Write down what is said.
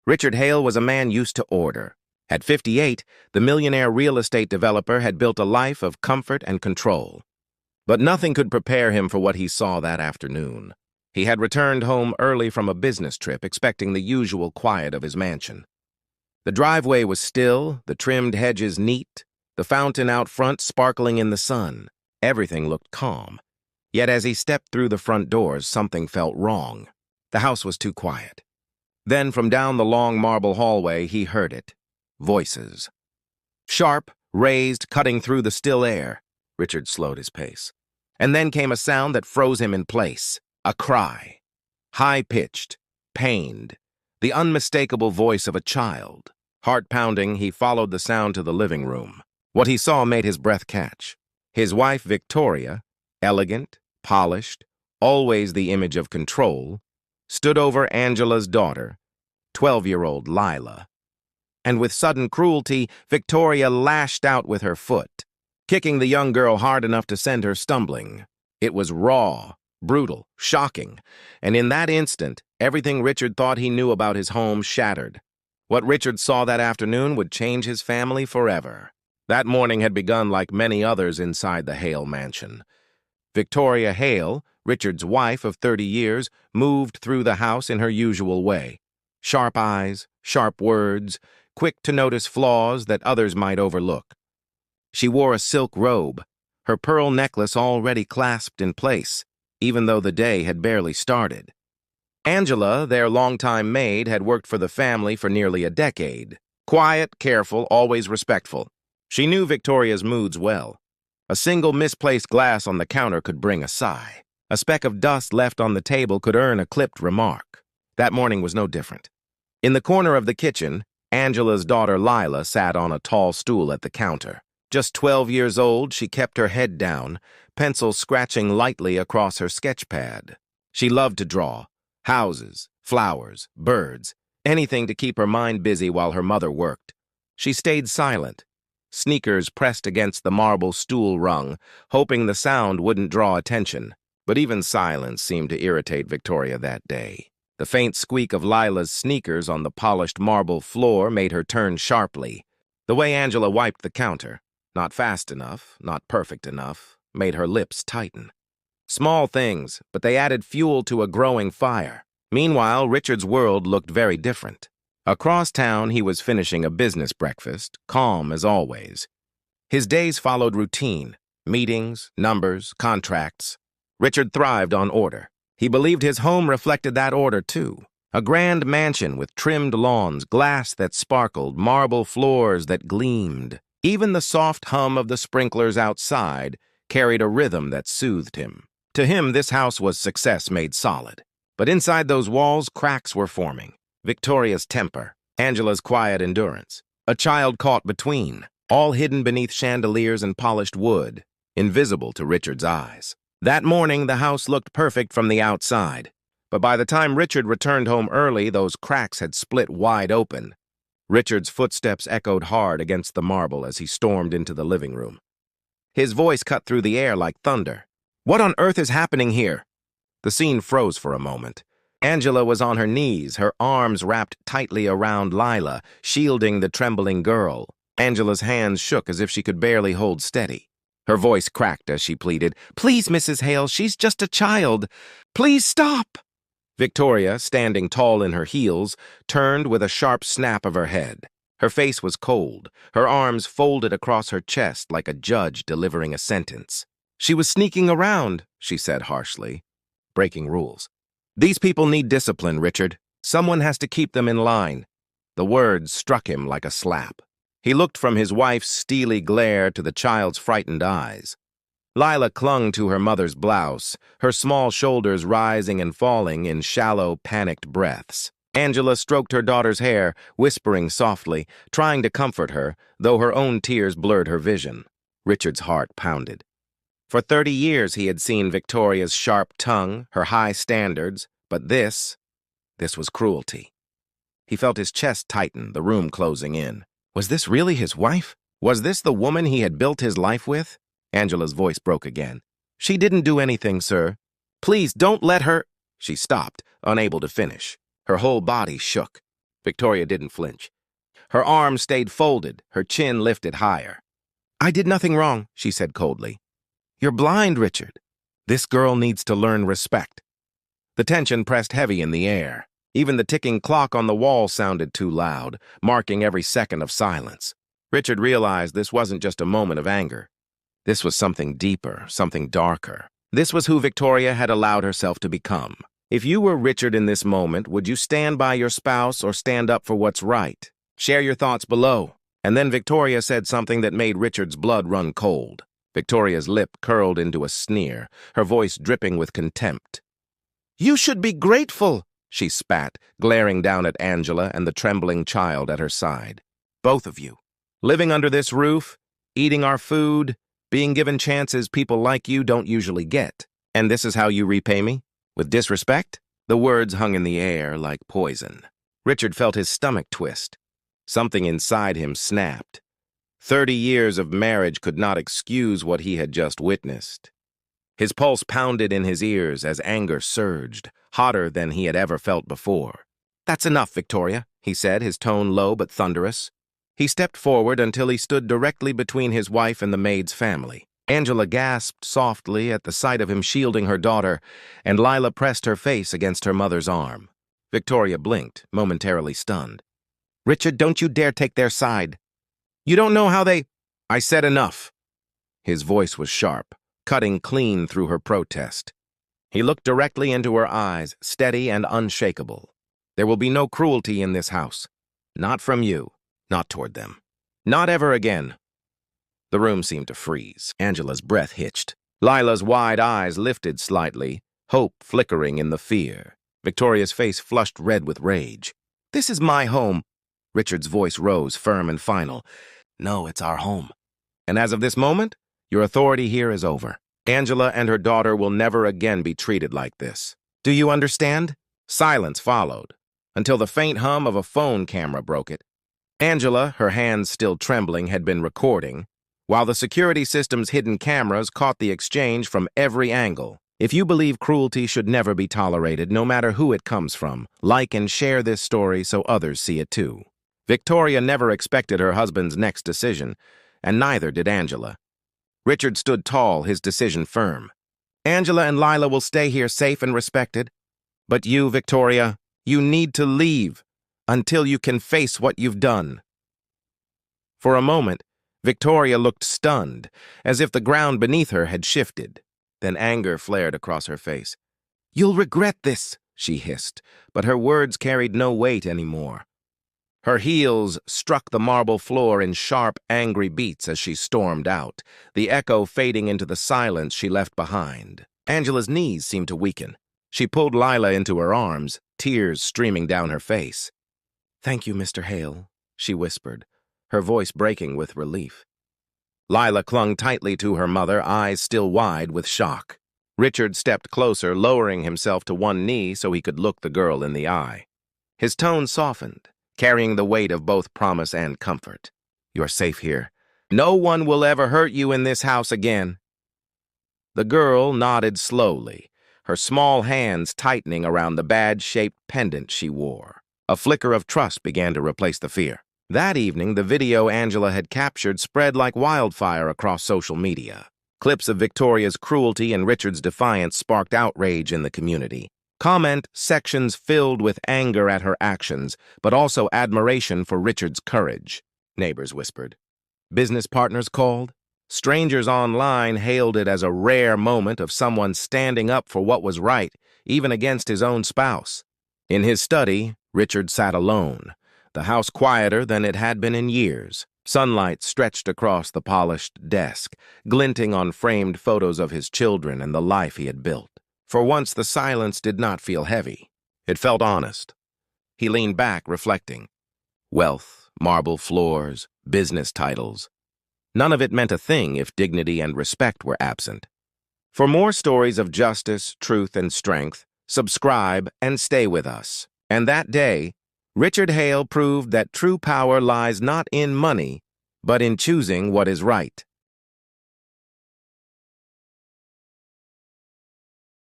Richard Hale was a man used to order. At 58, the millionaire real estate developer had built a life of comfort and control. But nothing could prepare him for what he saw that afternoon. He had returned home early from a business trip, expecting the usual quiet of his mansion. The driveway was still, the trimmed hedges neat, the fountain out front sparkling in the sun. Everything looked calm. Yet as he stepped through the front doors, something felt wrong. The house was too quiet. Then from down the long marble hallway, he heard it. Voices. Sharp, raised, cutting through the still air. Richard slowed his pace. And then came a sound that froze him in place. A cry. High-pitched, pained. The unmistakable voice of a child. Heart-pounding, he followed the sound to the living room. What he saw made his breath catch. His wife, Victoria, elegant, polished, always the image of control, stood over Angela's daughter, 12-year-old Lila. And with sudden cruelty, Victoria lashed out with her foot, kicking the young girl hard enough to send her stumbling. It was raw, brutal, shocking, and in that instant, everything Richard thought he knew about his home shattered. What Richard saw that afternoon would change his family forever. That morning had begun like many others inside the Hale mansion. Victoria Hale, Richard's wife of 30 years, moved through the house in her usual way. Sharp eyes, sharp words, quick to notice flaws that others might overlook. She wore a silk robe, her pearl necklace already clasped in place, even though the day had barely started. Angela, their longtime maid, had worked for the family for nearly a decade. Quiet, careful, always respectful. She knew Victoria's moods well. A single misplaced glass on the counter could bring a sigh. A speck of dust left on the table could earn a clipped remark. That morning was no different. In the corner of the kitchen, Angela's daughter Lila sat on a tall stool at the counter. Just 12 years old, she kept her head down, pencil scratching lightly across her sketch pad. She loved to draw. Houses, flowers, birds, anything to keep her mind busy while her mother worked. She stayed silent, sneakers pressed against the marble stool rung, hoping the sound wouldn't draw attention. But even silence seemed to irritate Victoria that day. The faint squeak of Lila's sneakers on the polished marble floor made her turn sharply. The way Angela wiped the counter, not fast enough, not perfect enough, made her lips tighten. Small things, but they added fuel to a growing fire. Meanwhile, Richard's world looked very different. Across town, he was finishing a business breakfast, calm as always. His days followed routine, meetings, numbers, contracts. Richard thrived on order. He believed his home reflected that order, too. A grand mansion with trimmed lawns, glass that sparkled, marble floors that gleamed. Even the soft hum of the sprinklers outside carried a rhythm that soothed him. To him, this house was success made solid. But inside those walls, cracks were forming. Victoria's temper, Angela's quiet endurance, a child caught between, all hidden beneath chandeliers and polished wood, invisible to Richard's eyes. That morning, the house looked perfect from the outside. But by the time Richard returned home early, those cracks had split wide open. Richard's footsteps echoed hard against the marble as he stormed into the living room. His voice cut through the air like thunder. "What on earth is happening here?" The scene froze for a moment. Angela was on her knees, her arms wrapped tightly around Lila, shielding the trembling girl. Angela's hands shook as if she could barely hold steady. Her voice cracked as she pleaded, "Please, Mrs. Hale, she's just a child. Please stop." Victoria, standing tall in her heels, turned with a sharp snap of her head. Her face was cold, her arms folded across her chest like a judge delivering a sentence. "She was sneaking around," she said harshly, breaking rules. "These people need discipline, Richard. Someone has to keep them in line." The words struck him like a slap. He looked from his wife's steely glare to the child's frightened eyes. Lila clung to her mother's blouse, her small shoulders rising and falling in shallow, panicked breaths. Angela stroked her daughter's hair, whispering softly, trying to comfort her, though her own tears blurred her vision. Richard's heart pounded. For 30 years he had seen Victoria's sharp tongue, her high standards, but this was cruelty. He felt his chest tighten, the room closing in. Was this really his wife? Was this the woman he had built his life with? Angela's voice broke again. "She didn't do anything, sir. Please, don't let her—" She stopped, unable to finish. Her whole body shook. Victoria didn't flinch. Her arms stayed folded, her chin lifted higher. "I did nothing wrong," she said coldly. "You're blind, Richard. This girl needs to learn respect." The tension pressed heavy in the air. Even the ticking clock on the wall sounded too loud, marking every second of silence. Richard realized this wasn't just a moment of anger. This was something deeper, something darker. This was who Victoria had allowed herself to become. If you were Richard in this moment, would you stand by your spouse or stand up for what's right? Share your thoughts below. And then Victoria said something that made Richard's blood run cold. Victoria's lip curled into a sneer, her voice dripping with contempt. "You should be grateful," she spat, glaring down at Angela and the trembling child at her side. "Both of you. Living under this roof, eating our food, being given chances people like you don't usually get. And this is how you repay me? With disrespect?" The words hung in the air like poison. Richard felt his stomach twist. Something inside him snapped. 30 years of marriage could not excuse what he had just witnessed. His pulse pounded in his ears as anger surged, hotter than he had ever felt before. "That's enough, Victoria," he said, his tone low but thunderous. He stepped forward until he stood directly between his wife and the maid's family. Angela gasped softly at the sight of him shielding her daughter, and Lila pressed her face against her mother's arm. Victoria blinked, momentarily stunned. "Richard, don't you dare take their side. You don't know how they—" "I said enough." His voice was sharp, cutting clean through her protest. He looked directly into her eyes, steady and unshakable. "There will be no cruelty in this house. Not from you, not toward them. Not ever again." The room seemed to freeze. Angela's breath hitched. Lila's wide eyes lifted slightly, hope flickering in the fear. Victoria's face flushed red with rage. "This is my home." Richard's voice rose, firm and final. "No, it's our home. And as of this moment, your authority here is over. Angela and her daughter will never again be treated like this. Do you understand?" Silence followed, until the faint hum of a phone camera broke it. Angela, her hands still trembling, had been recording, while the security system's hidden cameras caught the exchange from every angle. If you believe cruelty should never be tolerated, no matter who it comes from, like and share this story so others see it too. Victoria never expected her husband's next decision, and neither did Angela. Richard stood tall, his decision firm. "Angela and Lila will stay here safe and respected. But you, Victoria, you need to leave until you can face what you've done." For a moment, Victoria looked stunned, as if the ground beneath her had shifted. Then anger flared across her face. "You'll regret this," she hissed, but her words carried no weight anymore. Her heels struck the marble floor in sharp, angry beats as she stormed out, the echo fading into the silence she left behind. Angela's knees seemed to weaken. She pulled Lila into her arms, tears streaming down her face. "Thank you, Mr. Hale," she whispered, her voice breaking with relief. Lila clung tightly to her mother, eyes still wide with shock. Richard stepped closer, lowering himself to one knee so he could look the girl in the eye. His tone softened, carrying the weight of both promise and comfort. "You're safe here. No one will ever hurt you in this house again." The girl nodded slowly, her small hands tightening around the badge-shaped pendant she wore. A flicker of trust began to replace the fear. That evening, the video Angela had captured spread like wildfire across social media. Clips of Victoria's cruelty and Richard's defiance sparked outrage in the community. Comment sections filled with anger at her actions, but also admiration for Richard's courage. Neighbors whispered. Business partners called. Strangers online hailed it as a rare moment of someone standing up for what was right, even against his own spouse. In his study, Richard sat alone, the house quieter than it had been in years. Sunlight stretched across the polished desk, glinting on framed photos of his children and the life he had built. For once, the silence did not feel heavy. It felt honest. He leaned back, reflecting. Wealth, marble floors, business titles. None of it meant a thing if dignity and respect were absent. For more stories of justice, truth, and strength, subscribe and stay with us. And that day, Richard Hale proved that true power lies not in money, but in choosing what is right.